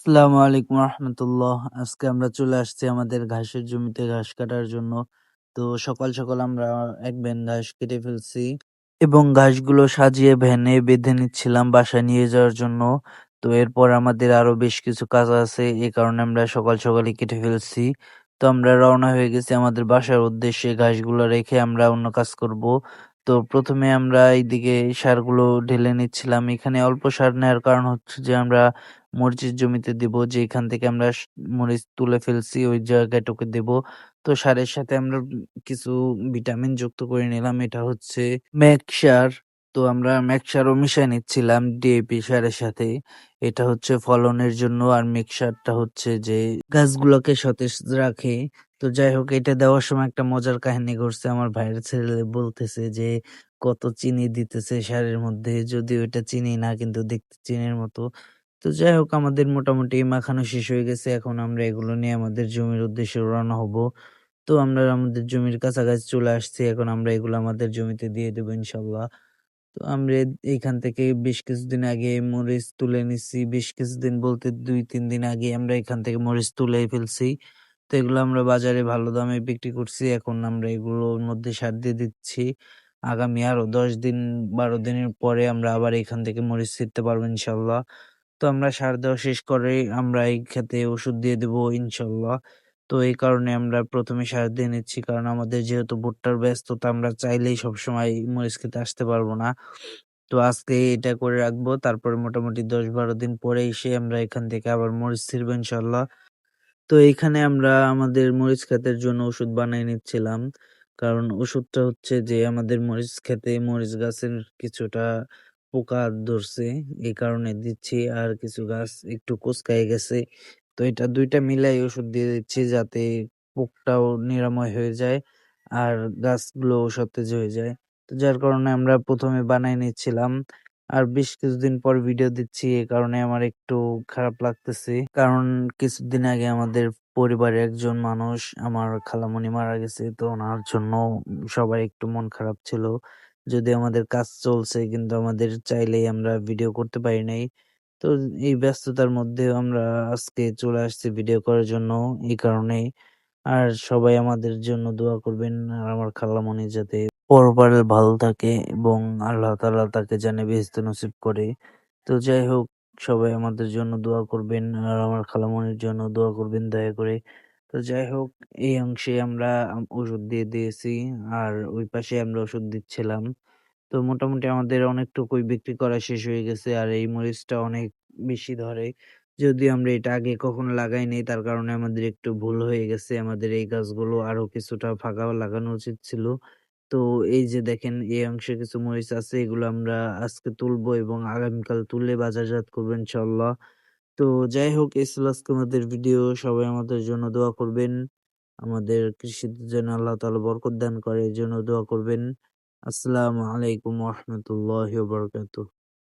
আসসালামু আলাইকুম রহমতুল্লাহ। আজকে আমরা চলে আসছি আমাদের ঘাসের জমিতে ঘাস কাটার জন্য। তো সকাল সকাল আমরা এক ভ্যান ঘাস কেটে ফেলছি এবং ঘাসগুলো সাজিয়ে ভ্যানে বেঁধে নিচ্ছিলাম বাসায় নিয়ে যাওয়ার জন্য। তো এরপর আমাদের আরো বেশ কিছু কাজ আছে, এই কারণে আমরা সকাল সকালই কেটে ফেলছি। তো আমরা রওনা হয়ে গেছি আমাদের বাসার উদ্দেশ্যে। ঘাসগুলো রেখে আমরা অন্য কাজ করব। তো প্রথমে আমরা এইদিকে সারগুলো ঢেলে নিচ্ছিলাম। এখানে অল্প সার নেওয়ার কারণ হচ্ছে যে আমরা মরিচের জমিতে দিব, যেখান থেকে আমরা মরিচ তুলে ফেলছি ওই জায়গাটুকু দেব। তো সারের সাথে আমরা কিছু ভিটামিন যুক্ত করে নিলাম। এটা হচ্ছে ম্যাক সার। তো আমরা ম্যাক সারও মিশায় নিচ্ছিলাম ডিএপি সারের সাথে। এটা হচ্ছে ফলনের জন্য, আর ম্যাক সারটা হচ্ছে যে গাছগুলোকে সতেজ রাখে। তো যাই হোক, এটা দেওয়ার সময় একটা মজার কাহিনী ঘটছে। আমার ভাইয়ের ছেলে বলতেছে যে কত চিনি দিতেছে সারের মধ্যে, যদিও এটা চিনি না কিন্তু দেখতে চিনির মতো। তো যাই হোক, আমাদের মোটামুটি মাখানো শেষ হয়ে গেছে। এখন আমরা এগুলো নিয়ে আমাদের জমির উদ্দেশ্যে রওনা হব। তো আমরা আমাদের জমির কাছাকাছি চলে আসছি। এখন আমরা এগুলো আমাদের জমিতে দিয়ে দেবো ইনশাল্লাহ। তো আমরা এইখান থেকে বেশ কিছুদিন আগে মরিচ তুলে নিচ্ছি। বেশ কিছুদিন বলতে ২-৩ দিন আগে আমরা এখান থেকে মরিচ তুলে ফেলছি। তো এগুলো আমরা বাজারে ভালো দামে বিক্রি করছি। এখন আমরা এগুলোর মধ্যে সার দিয়ে দিচ্ছি। আগামী আরো ১০ দিন ১২ দিনের পরে আমরা আবার এখান থেকে মরিচ ছিঁড়তে পারবো ইনশাল্লাহ। তো আমরা সার দেওয়া শেষ করে আমরা এই ক্ষেতে ওষুধ দিয়ে দেবো ইনশাল্লাহ। তো এই কারণে আমরা ১ম এ সার দিয়ে নিচ্ছি। কারণ আমাদের যেহেতু ভুট্টার ব্যস্ততা, আমরা চাইলেই সবসময় মরিচ খেতে আসতে পারবো না। তো আজকে এটা করে রাখবো। তারপরে মোটামুটি ১০-১২ দিন পরে এসে আমরা এখান থেকে আবার মরিচ ছিঁড়বো ইনশাল্লাহ। তো এইখানে আমরা আমাদের মরিচ ক্ষেতের জন্য ওষুধ বানায় নিচ্ছিলাম। কারণ ওষুধটা হচ্ছে যে আমাদের মরিচ ক্ষেতে মরিচ গাছের কিছুটা পোকা ধরছে, এই কারণে দিচ্ছি। আর কিছু গাছ একটু কুঁচকায় গেছে। তো এটা ২ টা মিলাই ওষুধ দিয়ে দিচ্ছি যাতে পোকটাও নিরাময় হয়ে যায় আর গাছগুলোও সতেজ হয়ে যায়। তো যার কারণে আমরা ১ম এ বানায় নিচ্ছিলাম। আর বেশ কিছুদিন পর ভিডিও দিচ্ছি, এ কারণে আমার একটু খারাপ লাগতেছে। কারণ কিছুদিন আগে আমাদের পরিবারের একজন মানুষ, আমার খালামণি মারা গেছে। তো ওনার জন্য সবার একটু মন খারাপ ছিল। যদিও আমাদের কাজ চলছে কিন্তু আমাদের চাইলেই আমরা ভিডিও করতে পারি নাই। তো এই ব্যস্ততার মধ্যেও আমরা আজকে চলে আসছি ভিডিও করার জন্য, এই কারণেই। আর সবাই আমাদের জন্য দোয়া করবেন। আর আমার খালামণি যাতে পরপারে ভালো থাকে এবং আল্লাহ তাআলা তাকে জানে বেহেশত নসিব করে। তো যাই হোক, সবাই আমাদের জন্য দোয়া করবেন আর আমার খালামণির জন্য দোয়া করবেন দয়া করে। তো যাই হোক, এই অংশে আমরা ওষুধ দিয়ে দিয়েছি আর ওই পাশে আমরা ওষুধ দিচ্ছিলাম। তো মোটামুটি আমাদের অনেকটুকুই বিক্রি করা শেষ হয়ে গেছে। আর এই মরিচটা অনেক বেশি ধরে। যদিও আমরা এটা আগে কখনো লাগাইনি, তার কারণে আমাদের একটু ভুল হয়ে গেছে। আমাদের এই গাছগুলো আরো কিছুটা ফাঁকা লাগানো উচিত ছিল। তো এই যে দেখেন, এই অংশে কিছু মরিচ আছে, এগুলো আমরা আজকে তুলবো এবং আগামীকাল তুলে বাজারজাত করবো ইনশাআল্লাহ। তো যাই হোক, এই ছিল আজকে আমাদের ভিডিও। সবাই আমাদের জন্য দোয়া করবেন। আমাদের কৃষিতে যেন আল্লাহ তাআলা বরকত দান করে, এজন্য দোয়া করবেন। আসসালামু আলাইকুম ওয়া রাহমাতুল্লাহি ওয়া বারাকাতুহু।